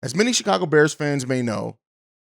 As many Chicago Bears fans may know,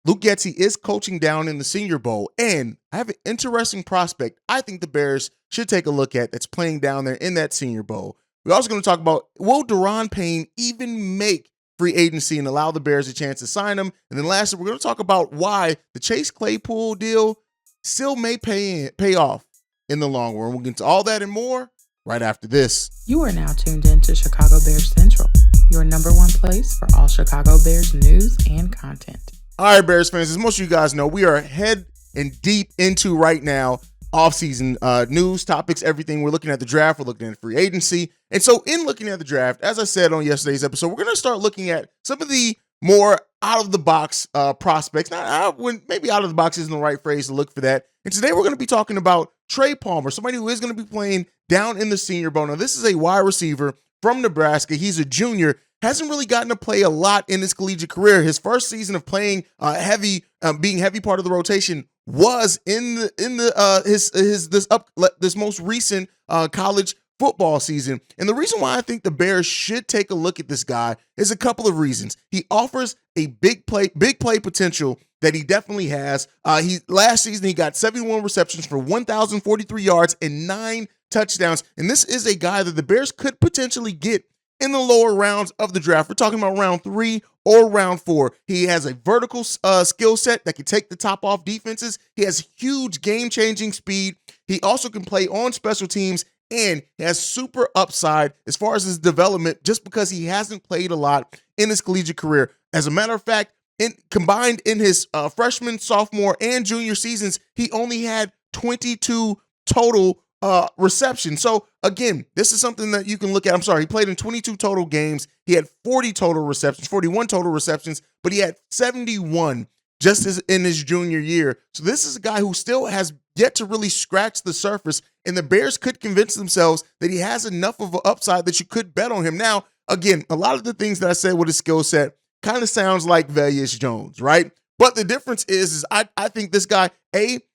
Luke Getsy is coaching down in the Senior Bowl, and I have an interesting prospect I think the Bears should take a look at that's playing down there in that Senior Bowl. We're also going to talk about, will Da'Ron Payne even make free agency and allow the Bears a chance to sign him? And then lastly, we're going to talk about why the Chase Claypool deal still may pay off in the long run. We'll get into all that and more right after this. You are now tuned in to Chicago Bears Central, your number one place for all Chicago Bears news and content. All right, Bears fans, as most of you guys know, we are head and deep into right now offseason news, topics, everything. We're looking at the draft. We're looking at free agency. And so in looking at the draft, as I said on yesterday's episode, we're going to start looking at some of the more out-of-the-box prospects. Maybe out-of-the-box isn't the right phrase to look for that. And today we're going to be talking about Trey Palmer, somebody who is going to be playing down in the Senior Bowl. Now, this is a wide receiver from Nebraska. He's a junior. Hasn't really gotten to play a lot in his collegiate career. His first season of playing being heavy part of the rotation was in this most recent college football season. And the reason why I think the Bears should take a look at this guy is a couple of reasons. He offers a big play potential that he definitely has. Last season he got 71 receptions for 1,043 yards and 9 touchdowns. And this is a guy that the Bears could potentially get in the lower rounds of the draft. We're talking about round 3 or round 4. He has a vertical skill set that can take the top off defenses. He has huge game-changing speed. He also can play on special teams, and he has super upside as far as his development just because he hasn't played a lot in his collegiate career. As a matter of fact, combined in his freshman, sophomore, and junior seasons, he only had 22 total reception. So again, this is something that you can look at. I'm sorry, he played in 22 total games. He had 41 total receptions, but he had 71 just as in his junior year. So this is a guy who still has yet to really scratch the surface, and the Bears could convince themselves that he has enough of an upside that you could bet on him. Now, again, a lot of the things that I said with his skill set kind of sounds like Velus Jones, right? But the difference is I think this guy,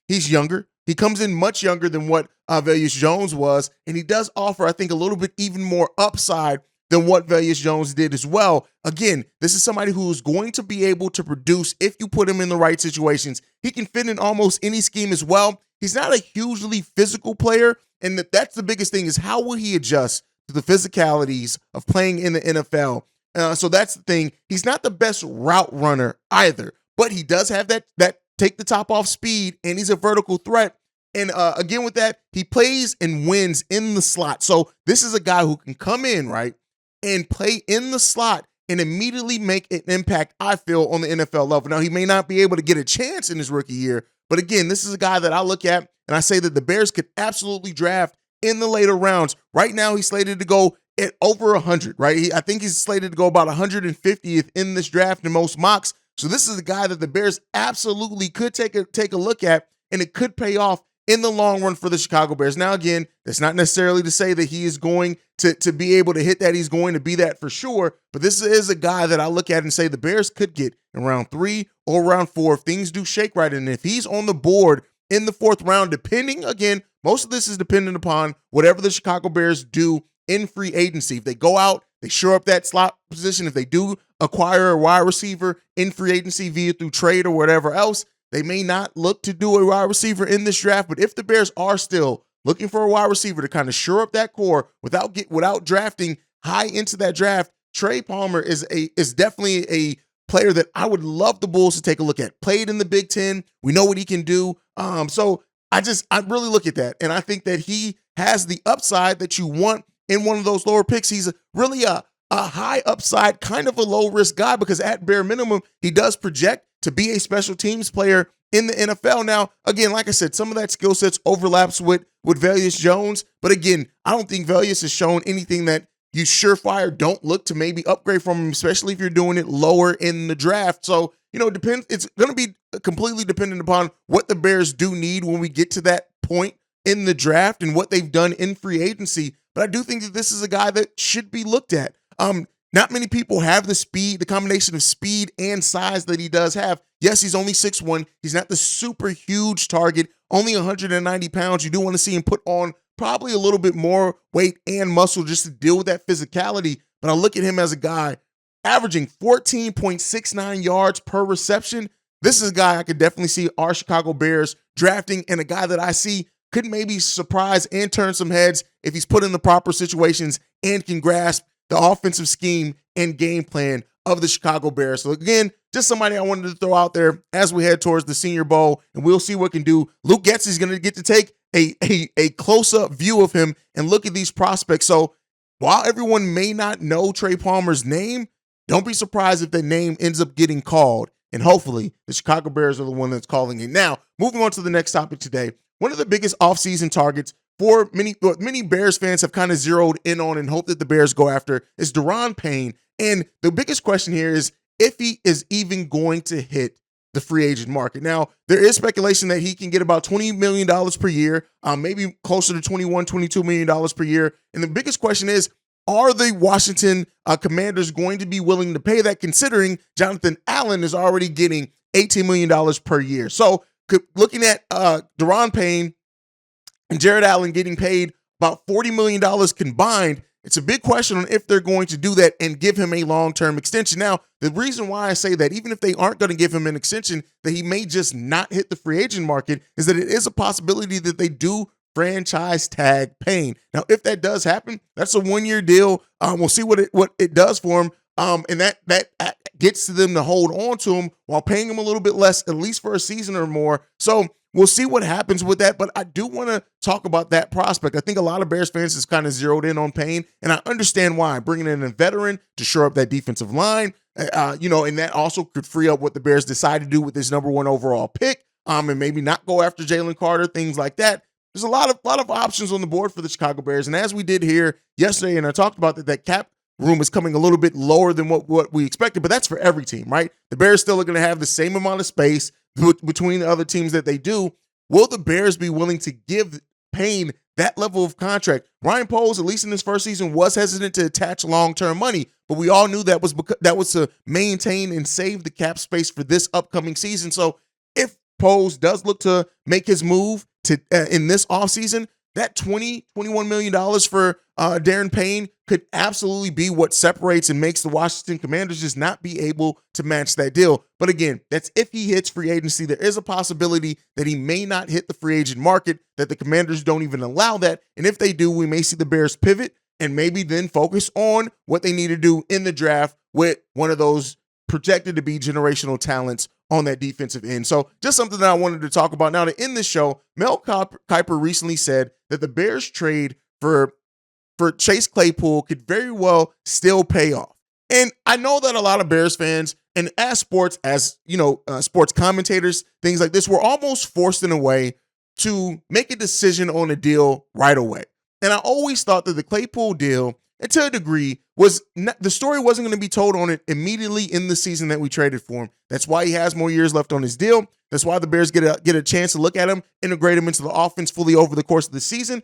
he's younger. He comes in much younger than what Velus Jones was, and he does offer, I think, a little bit even more upside than what Velus Jones did as well. Again, this is somebody who is going to be able to produce if you put him in the right situations. He can fit in almost any scheme as well. He's not a hugely physical player, and that's the biggest thing is how will he adjust to the physicalities of playing in the NFL. So that's the thing. He's not the best route runner either, but he does have that take the top off speed, and he's a vertical threat. And again, with that, he plays and wins in the slot. So this is a guy who can come in, right, and play in the slot and immediately make an impact, I feel, on the NFL level. Now, he may not be able to get a chance in his rookie year, but again, this is a guy that I look at and I say that the Bears could absolutely draft in the later rounds. Right now, he's slated to go at over 100, right? I think he's slated to go about 150th in this draft in most mocks. So this is a guy that the Bears absolutely could take a look at, and it could pay off in the long run for the Chicago Bears. Now, again, that's not necessarily to say that he is going to be able to hit that. He's going to be that for sure. But this is a guy that I look at and say the Bears could get in round 3 or round 4 if things do shake right. And if he's on the board in the 4th round, depending, again, most of this is dependent upon whatever the Chicago Bears do in free agency. If they go out, they shore up that slot position. If they do acquire a wide receiver in free agency through trade or whatever else, they may not look to do a wide receiver in this draft. But if the Bears are still looking for a wide receiver to kind of shore up that core without drafting high into that draft, Trey Palmer is definitely a player that I would love the Bulls to take a look at. Played in the Big Ten. We know what he can do. So I really look at that, and I think that he has the upside that you want in one of those lower picks. He's really a high upside, kind of a low risk guy because at bare minimum, he does project to be a special teams player in the NFL. Now, again, like I said, some of that skill sets overlaps with Velus Jones, but again, I don't think Velus has shown anything that you surefire don't look to maybe upgrade from him, especially if you're doing it lower in the draft. So, it depends. It's going to be completely dependent upon what the Bears do need when we get to that point in the draft and what they've done in free agency. But I do think that this is a guy that should be looked at. Not many people have the combination of speed and size that he does have. Yes, he's only 6'1". He's not the super huge target, only 190 pounds. You do want to see him put on probably a little bit more weight and muscle just to deal with that physicality. But I look at him as a guy averaging 14.69 yards per reception. This is a guy I could definitely see our Chicago Bears drafting, and a guy that I see could maybe surprise and turn some heads if he's put in the proper situations and can grasp the offensive scheme and game plan of the Chicago Bears. So again, just somebody I wanted to throw out there as we head towards the Senior Bowl, and we'll see what can do. Luke Getz is going to get to take a close-up view of him and look at these prospects. So while everyone may not know Trey Palmer's name, don't be surprised if that name ends up getting called. And hopefully the Chicago Bears are the one that's calling it. Now, moving on to the next topic today, one of the biggest offseason targets for many Bears fans have kind of zeroed in on and hope that the Bears go after is Da'Ron Payne. And the biggest question here is if he is even going to hit the free agent market. Now, there is speculation that he can get about $20 million per year, maybe closer to $21, $22 million per year. And the biggest question is, are the Washington Commanders going to be willing to pay that, considering Jonathan Allen is already getting $18 million per year? So looking at Da'Ron Payne and Jared Allen getting paid about $40 million combined, it's a big question on if they're going to do that and give him a long-term extension. Now, the reason why I say that, even if they aren't going to give him an extension, that he may just not hit the free agent market, is that it is a possibility that they do franchise tag Payne. Now, if that does happen, that's a one-year deal. We'll see what it does for him. And that gets to them to hold on to him while paying him a little bit less, at least for a season or more. So we'll see what happens with that. But I do want to talk about that prospect. I think a lot of Bears fans is kind of zeroed in on Payne, and I understand why. Bringing in a veteran to shore up that defensive line, and that also could free up what the Bears decide to do with this number 1 overall pick, and maybe not go after Jalen Carter, things like that. There's a lot of options on the board for the Chicago Bears. And as we did here yesterday, and I talked about that cap room is coming a little bit lower than what we expected, but that's for every team, right? The Bears still are going to have the same amount of space between the other teams that they do. Will the Bears be willing to give Payne that level of contract? Ryan Poles, at least in his first season, was hesitant to attach long-term money, but we all knew that was to maintain and save the cap space for this upcoming season. So if Poles does look to make his move in this offseason, that $21 million for Da'Ron Payne could absolutely be what separates and makes the Washington Commanders just not be able to match that deal. But again, that's if he hits free agency. There is a possibility that he may not hit the free agent market, that the Commanders don't even allow that. And if they do, we may see the Bears pivot and maybe then focus on what they need to do in the draft with one of those projected to be generational talents on that defensive end. So just something that I wanted to talk about. Now, to end this show, Mel Kiper recently said that the Bears trade for Chase Claypool could very well still pay off. And I know that a lot of Bears fans, and as sports commentators, things like this, we're almost forced in a way to make a decision on a deal right away. And I always thought that the Claypool deal, and to a degree, the story wasn't going to be told on it immediately in the season that we traded for him. That's why he has more years left on his deal. That's why the Bears get a chance to look at him, integrate him into the offense fully over the course of the season.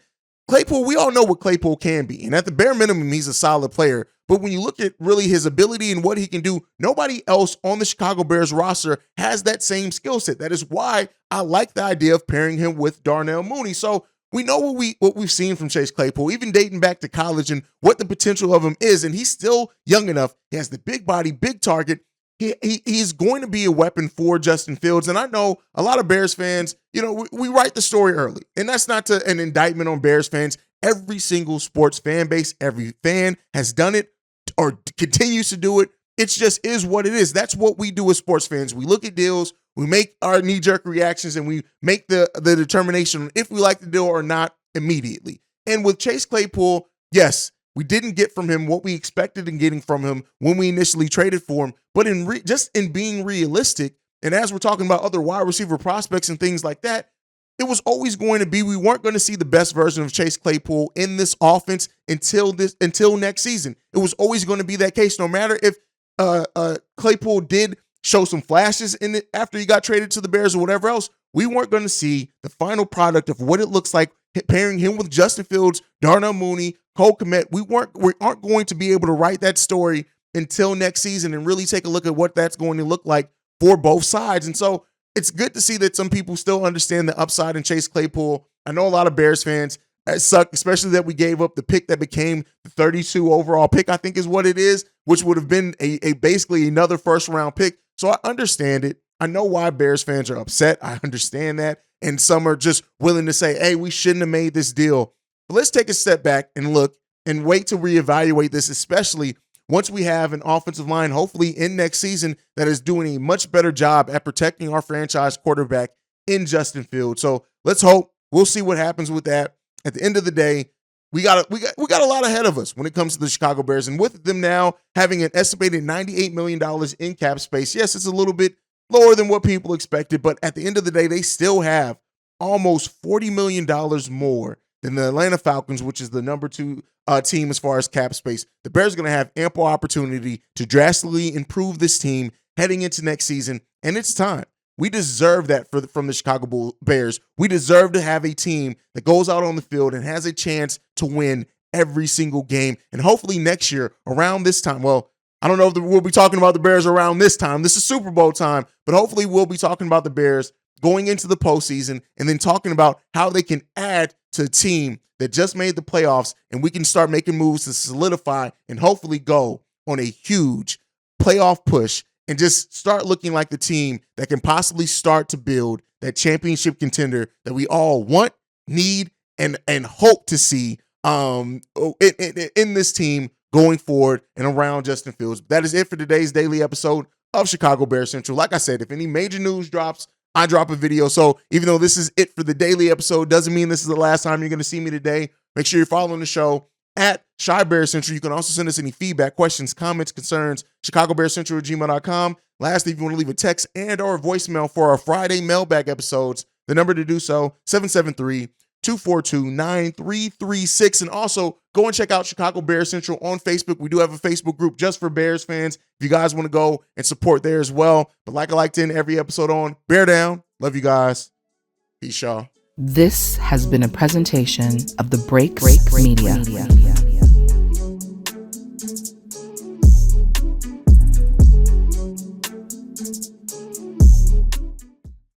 Claypool, we all know what Claypool can be. And at the bare minimum, he's a solid player. But when you look at really his ability and what he can do, nobody else on the Chicago Bears roster has that same skill set. That is why I like the idea of pairing him with Darnell Mooney. So we know what we've seen from Chase Claypool, even dating back to college, and what the potential of him is. And he's still young enough. He has the big body, big target. He's going to be a weapon for Justin Fields. And I know a lot of Bears fans, we write the story early. And that's not an indictment on Bears fans. Every single sports fan base, every fan has done it or continues to do it. It's just is what it is. That's what we do as sports fans. We look at deals, we make our knee-jerk reactions, and we make the determination on if we like the deal or not immediately. And with Chase Claypool, yes, we didn't get from him what we expected in getting from him when we initially traded for him. But just in being realistic, and as we're talking about other wide receiver prospects and things like that, it was always going to be, we weren't going to see the best version of Chase Claypool in this offense until next season. It was always going to be that case, no matter if Claypool did show some flashes in it after he got traded to the Bears or whatever else. We weren't going to see the final product of what it looks like pairing him with Justin Fields, Darnell Mooney, Cole Kmet. We aren't going to be able to write that story until next season and really take a look at what that's going to look like for both sides. And so it's good to see that some people still understand the upside in Chase Claypool. I know a lot of Bears fans, It sucked, especially that we gave up the pick that became the 32 overall pick, I think is what it is, which would have been a basically another first-round pick. So I understand it. I know why Bears fans are upset. I understand that. And some are just willing to say, hey, we shouldn't have made this deal. But let's take a step back and look and wait to reevaluate this, especially once we have an offensive line, hopefully in next season, that is doing a much better job at protecting our franchise quarterback in Justin Fields. So let's hope. We'll see what happens with that. At the end of the day, we got a lot ahead of us when it comes to the Chicago Bears. And with them now having an estimated $98 million in cap space, yes, it's a little bit lower than what people expected, but at the end of the day, they still have almost $40 million more than the Atlanta Falcons, which is the number 2 team as far as cap space. The Bears are going to have ample opportunity to drastically improve this team heading into next season, and it's time. We deserve that from the Chicago Bears. We deserve to have a team that goes out on the field and has a chance to win every single game. And hopefully next year, around this time, well, I don't know if we'll be talking about the Bears around this time. This is Super Bowl time, but hopefully we'll be talking about the Bears going into the postseason and then talking about how they can add to a team that just made the playoffs, and we can start making moves to solidify and hopefully go on a huge playoff push and just start looking like the team that can possibly start to build that championship contender that we all want, need, and hope to see in this team going forward and around Justin Fields. That is it for today's daily episode of Chicago Bears Central. Like I said, if any major news drops, I drop a video. So even though this is it for the daily episode, doesn't mean this is the last time you're going to see me today. Make sure you're following the show at Chi Bears Central. You can also send us any feedback, questions, comments, concerns, ChicagoBearsCentral@gmail.com. Lastly, if you want to leave a text and or voicemail for our Friday mailbag episodes, the number to do so, 773-242-9336. And also go and check out Chicago Bears Central on Facebook. We do have a Facebook group just for Bears fans if you guys want to go and support there as well. But like I like to end every episode on, bear down. Love you guys. Peace, y'all. This has been a presentation of the Break Media.